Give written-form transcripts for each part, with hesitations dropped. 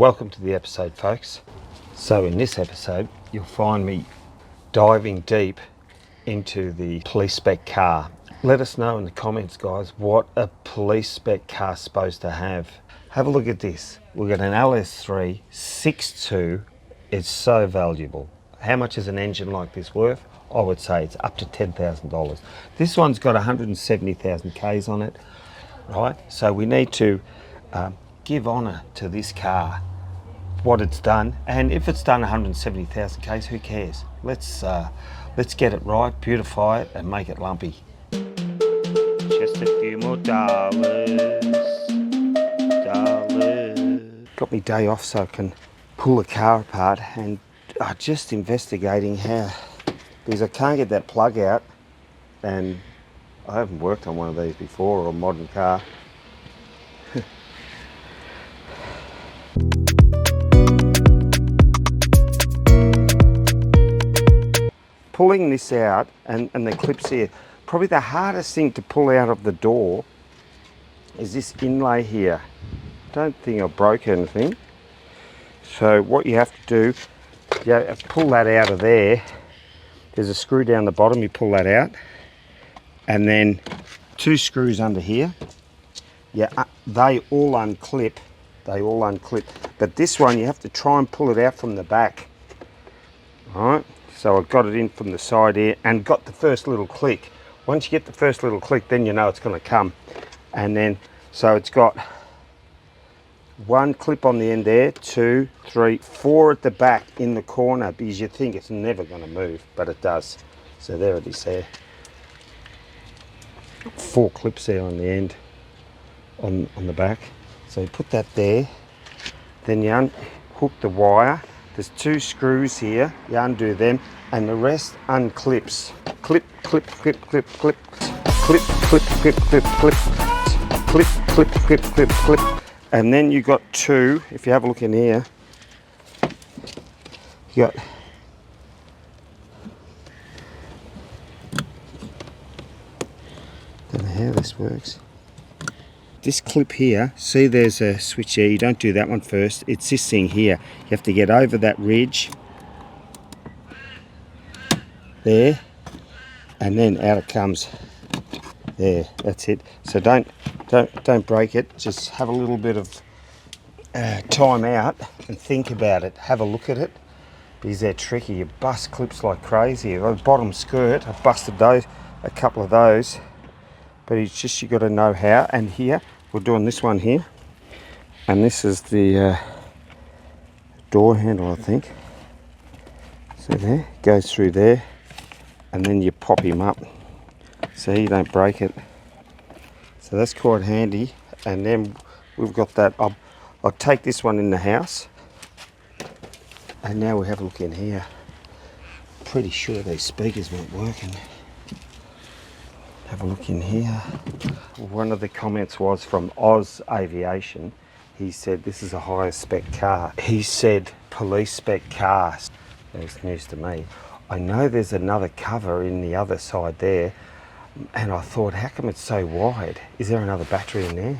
Welcome to the episode, folks. So in this episode, you'll find me diving deep into the Police-Spec car. Let us know in the comments, guys, what a Police-Spec car is supposed to have. Have a look at this. We've got an LS3 6.2. It's so valuable. How much is an engine like this worth? I would say it's up to $10,000. This one's got 170,000 Ks on it, right? So we need to give honour to this car, what it's done, and if it's done 170,000 Ks, who cares? Let's get it right, beautify it, and make it lumpy. Just a few more dollars. Got me day off so I can pull the car apart, and just investigating how, because I can't get that plug out, and I haven't worked on one of these before, or a modern car. Pulling this out and the clips here, probably the hardest thing to pull out of the door is this inlay here. Don't think I broke anything. So what you have to do, you have to pull that out of there. There's a screw down the bottom, you pull that out, and then two screws under here. Yeah, they all unclip. But this one you have to try and pull it out from the back. All right. So I've got it in from the side here and got the first little click. Once you get the first little click, then you know it's going to come. And then, so it's got one clip on the end there, 2, 3, 4 at the back in the corner, because you think it's never going to move, but it does. So there it is there. 4 clips there on the end, on the back. So you put that there, then you unhook the wire. There's 2 screws here, you undo them, and the rest unclips. Clip, clip, clip, clip, clip, clip, clip, clip, clip, clip, clip, clip, clip, clip, clip. And then you got 2, if you have a look in here, you got don't know how this works. This clip here, see there's a switch here, you don't do that one first, it's this thing here. You have to get over that ridge, there, and then out it comes. There, that's it. So don't break it, just have a little bit of time out and think about it, have a look at it, because they're tricky. You bust clips like crazy. The bottom skirt, I've busted those, a couple of those. But it's just, you got to know how. And here we're doing this one here, and this is the door handle, I think. So there, goes through there, and then you pop him up so you don't break it. So that's quite handy. And then we've got that. I'll take this one in the house, and now we have a look in here. Pretty sure these speakers weren't working. Have a look in here. One of the comments was from Oz Aviation. He said this is a High-Spec car. He said Police-Spec car. That's news to me. I know there's another cover in the other side there, and I thought, how come it's so wide? Is there another battery in there?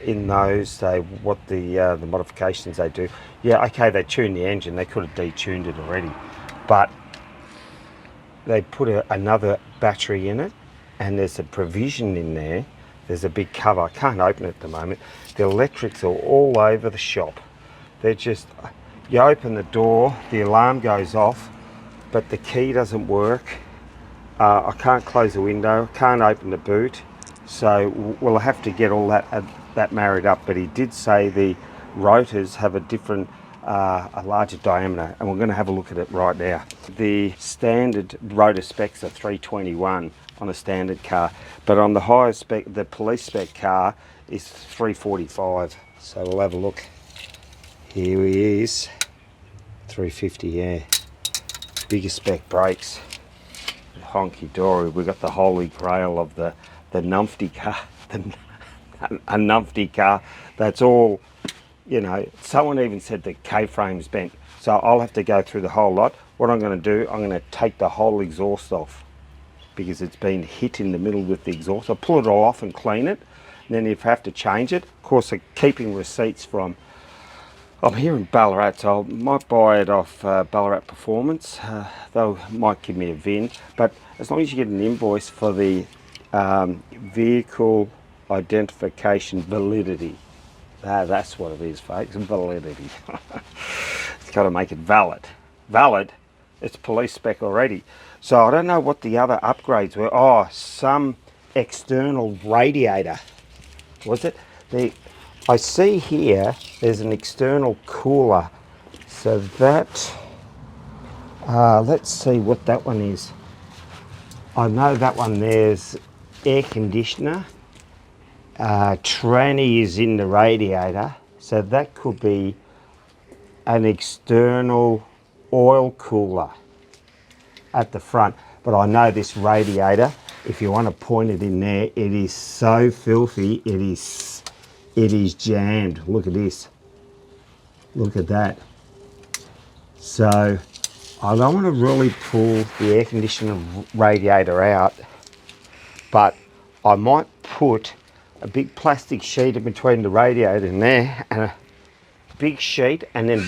In those, what the modifications they do, yeah, okay, they tune the engine, they could have detuned it already, but they put another battery in it, and there's a provision in there. There's a big cover. I can't open it at the moment. The electrics are all over the shop. They're just, you open the door, the alarm goes off, but the key doesn't work. I can't close the window, can't open the boot. So we'll have to get all that married up, but he did say the rotors have a different, a larger diameter, and we're going to have a look at it right now. The standard rotor specs are 321 on a standard car, but on the higher spec, the Police-Spec car is 345. So we'll have a look. Here he is, 350, yeah. Bigger spec brakes, honky dory. We've got the holy grail of the numpty car, a numpty car that's all, you know, someone even said the K-frame's bent. So I'll have to go through the whole lot. what I'm going to do, I'm going to take the whole exhaust off because it's been hit in the middle with the exhaust. I'll pull it all off and clean it. And then if I have to change it, of course, I'm keeping receipts from, I'm here in Ballarat, so I might buy it off Ballarat Performance. They might give me a VIN, but as long as you get an invoice for the vehicle identification validity. That's what it is, folks, validity. It's got to make it valid. Valid, it's Police-Spec already. So I don't know what the other upgrades were. Oh, some external radiator. Was it? I see here there's an external cooler. So that, let's see what that one is. I know that one there's air conditioner. Tranny is in the radiator. So that could be an external oil cooler at the front. But I know this radiator, if you want to point it in there, it is so filthy. It is jammed. Look at this. Look at that. So I don't want to really pull the air conditioner radiator out, but I might put a big plastic sheet in between the radiator in there and a big sheet, and then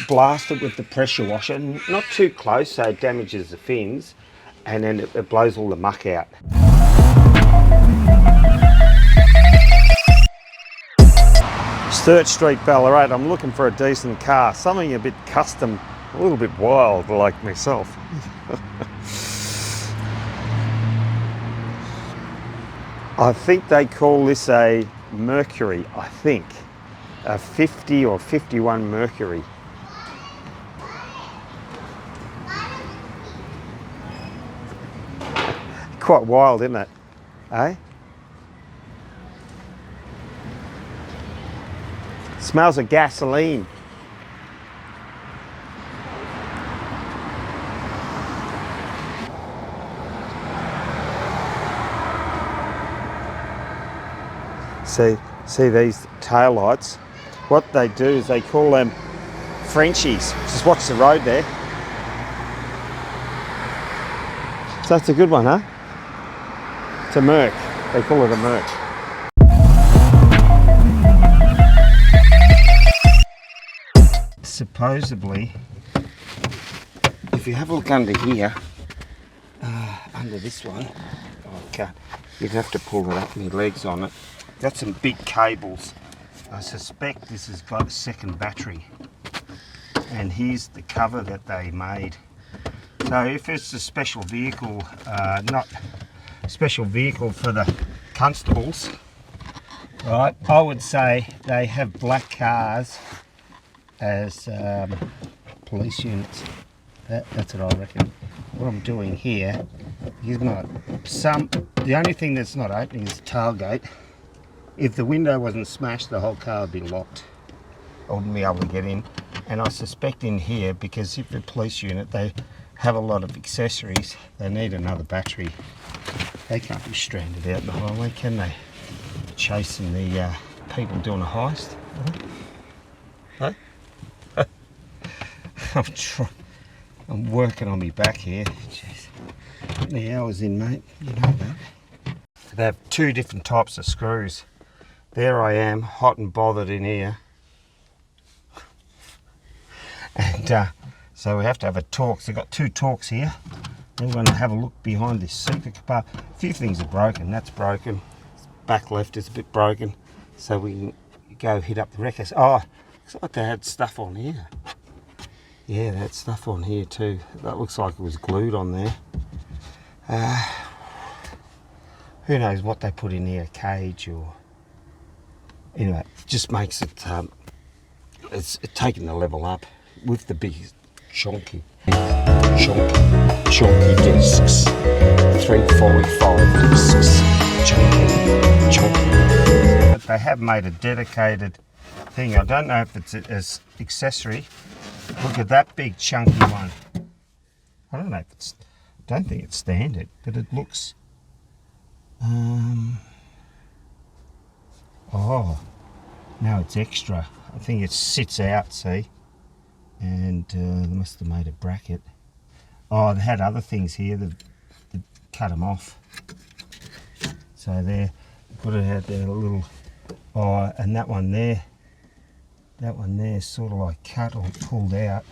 blast it with the pressure washer, not too close so it damages the fins, and then it blows all the muck out. Sturt Street, Ballarat. I'm looking for a decent car, something a bit custom, a little bit wild like myself. I think they call this a Mercury, I think. A 50 or 51 Mercury. Quite wild, isn't it? Eh? Smells of gasoline. See these tail lights? What they do is they call them Frenchies. Just watch the road there. So that's a good one, huh? It's a Merc. They call it a Merc. Supposedly, if you have a look under here, under this one, okay, you'd have to pull it up and your legs on it. Got some big cables. I suspect this has got a second battery. And here's the cover that they made. So if it's a special vehicle, not a special vehicle for the constables, right, I would say they have black cars as police units. That's what I reckon. What I'm doing here is the only thing that's not opening is the tailgate. If the window wasn't smashed, the whole car would be locked. I wouldn't be able to get in. And I suspect in here, because if the police unit, they have a lot of accessories, they need another battery. They can't be stranded out in the highway, can they? Chasing the people doing a heist. Huh? I'm working on me back here. Jeez. Putting the hours in, mate. You know that. They have two different types of screws. There I am, hot and bothered in here. And so we have to have a torque. So we've got two torques here. Then we're going to have a look behind this seat compartment. A few things are broken. That's broken. Back left is a bit broken. So we can go hit up the wreckers. Oh, looks like they had stuff on here. Yeah, they had stuff on here too. That looks like it was glued on there. Who knows what they put in here, a cage or... Anyway, it just makes it, it's taking the level up with the big chonky discs, 345 discs, chonky. But they have made a dedicated thing. I don't know if it's as accessory. Look at that big chunky one. I don't know if it's, don't think it's standard, but it looks, oh, no, it's extra. I think it sits out, see? and they must have made a bracket. Oh, they had other things here that cut them off. So there, could have had their little, oh, and that one there is sort of like cut or pulled out.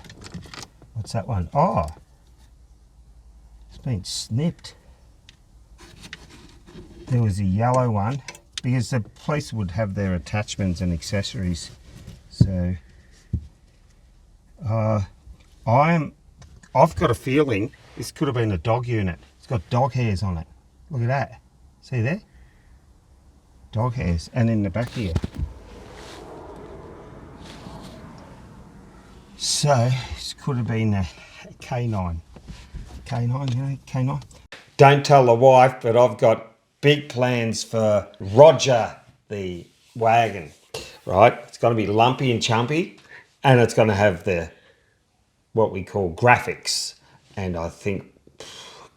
What's that one? Oh, it's been snipped. There was a yellow one, because the police would have their attachments and accessories. So, I've got a feeling this could have been a dog unit. It's got dog hairs on it. Look at that. See there? Dog hairs. And in the back here. So, this could have been a canine. Canine, you know, canine. Don't tell the wife, but I've got big plans for Roger the wagon. Right? It's going to be lumpy and chumpy, and it's going to have the what we call graphics. And I think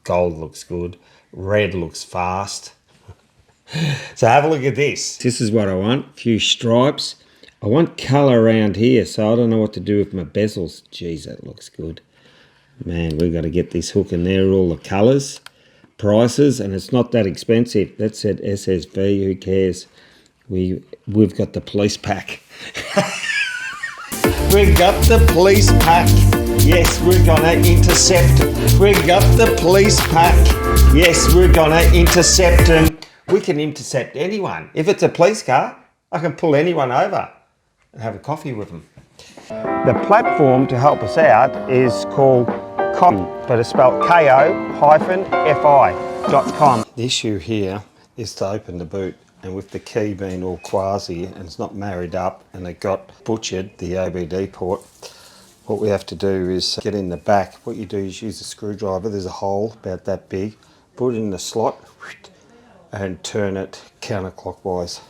gold looks good, red looks fast. So have a look at this. This is what I want, a few stripes. I want colour around here, so I don't know what to do with my bezels. Geez, that looks good. Man, we've got to get this hook in there, all the colours, prices, and it's not that expensive. That's at SSV, who cares? We've got the police pack. We've got the police pack. Yes, we're gonna intercept. We've got the police pack. Yes, we're gonna intercept them. We can intercept anyone. If it's a police car, I can pull anyone over and have a coffee with them. The platform to help us out is called COM, but it's spelled ko-fi.com. The issue here is to open the boot, and with the key being all quasi and it's not married up and it got butchered, the OBD port, what we have to do is get in the back. What you do is use a screwdriver. There's a hole about that big, put it in the slot and turn it counterclockwise,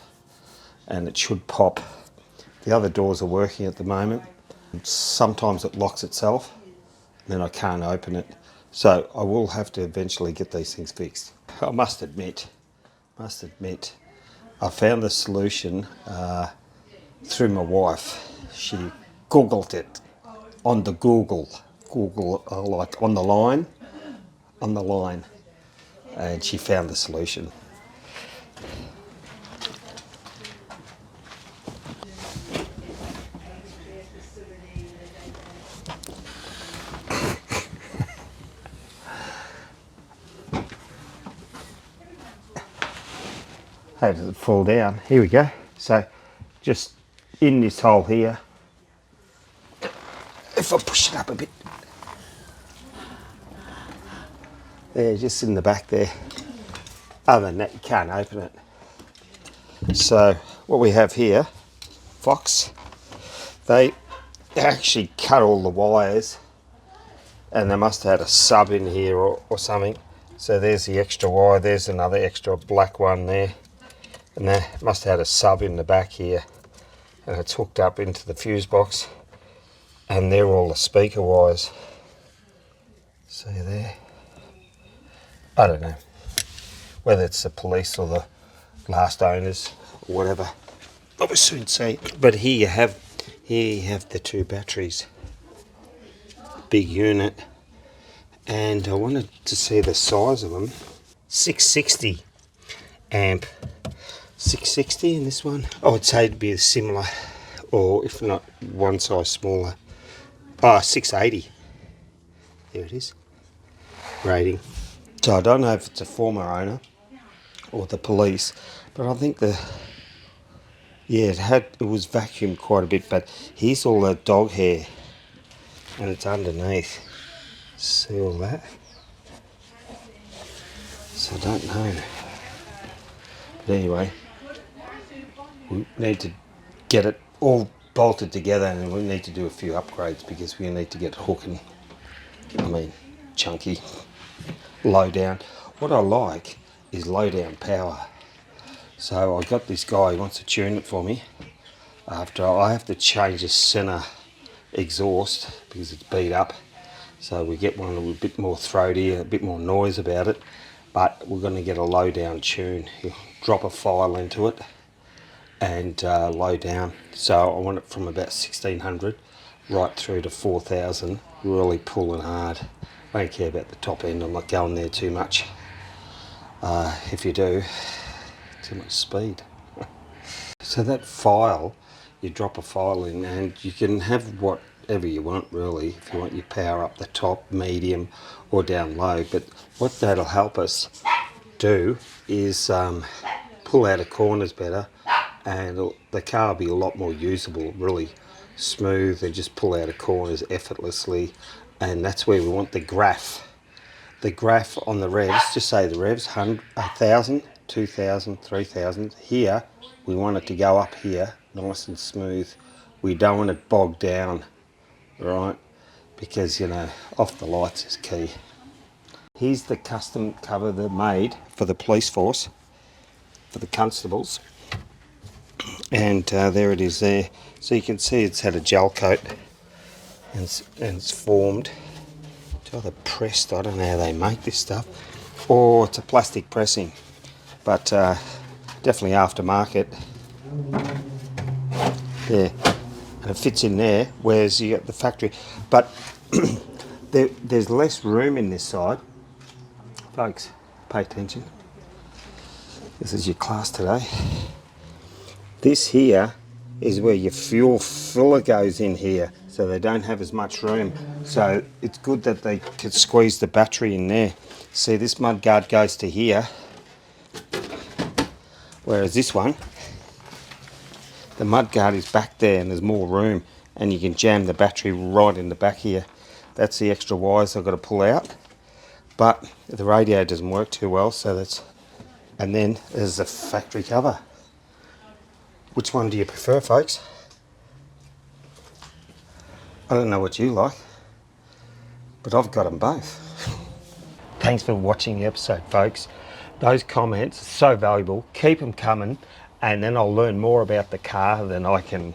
and it should pop. The other doors are working at the moment. Sometimes it locks itself, then I can't open it. So I will have to eventually get these things fixed. I must admit, I found the solution through my wife. She Googled it on the Google, like on the line, and she found the solution. How does it fall down? Here we go. So just in this hole here, if I push it up a bit, there, just in the back there. Other than that, you can't open it. So what we have here, Fox, they actually cut all the wires, and they must have had a sub in here or something. So there's the extra wire, there's another extra black one there, and they must have had a sub in the back here, and it's hooked up into the fuse box, and they're all the speaker wires. See there? I don't know whether it's the police or the last owners or whatever. I will soon see. But here you have the two batteries, big unit, and I wanted to see the size of them. 660 amp, 660 in this one. I would say it'd be similar, or if not one size smaller. 680. There it is. Rating. So I don't know if it's a former owner or the police, but I think it was vacuumed quite a bit, but here's all the dog hair and it's underneath. See all that? So I don't know. But anyway, we need to get it all bolted together, and we need to do a few upgrades because we need to get hooking. Chunky, low down. What I like is low down power. So I got this guy who wants to tune it for me. After I have to change the center exhaust because it's beat up. So we get one with a bit more throaty, a bit more noise about it. But we're going to get a low down tune. You drop a file into it and low down. So I want it from about 1600 right through to 4,000, really pulling hard. I don't care about the top end, I'm not going there too much. If you do, too much speed. So that file, you drop a file in and you can have whatever you want really, if you want your power up the top, medium or down low, but what that'll help us do is pull out of corners better, and the car will be a lot more usable, really smooth, and just pull out of corners effortlessly. And that's where we want the graph. The graph on the revs, just say the revs, 1,000, 2,000, 3,000. Here, we want it to go up here, nice and smooth. We don't want it bogged down, right? Because, you know, off the lights is key. Here's the custom cover they made for the police force, for the constables. And there it is there. So you can see it's had a gel coat and it's formed. It's either pressed, I don't know how they make this stuff, or it's a plastic pressing, but definitely aftermarket. There, and it fits in there, whereas you get the factory. But there's less room in this side. Folks, pay attention. This is your class today. This here is where your fuel filler goes in here, so they don't have as much room. So it's good that they could squeeze the battery in there. See, this mudguard goes to here, whereas this one, the mudguard is back there and there's more room, and you can jam the battery right in the back here. That's the extra wires I've got to pull out, but the radio doesn't work too well, so that's, and then there's the factory cover. Which one do you prefer, folks? I don't know what you like, but I've got them both. Thanks for watching the episode, folks. Those comments are so valuable. Keep them coming, and then I'll learn more about the car than I can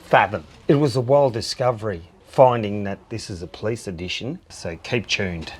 fathom. It was a wild discovery finding that this is a police edition, so keep tuned.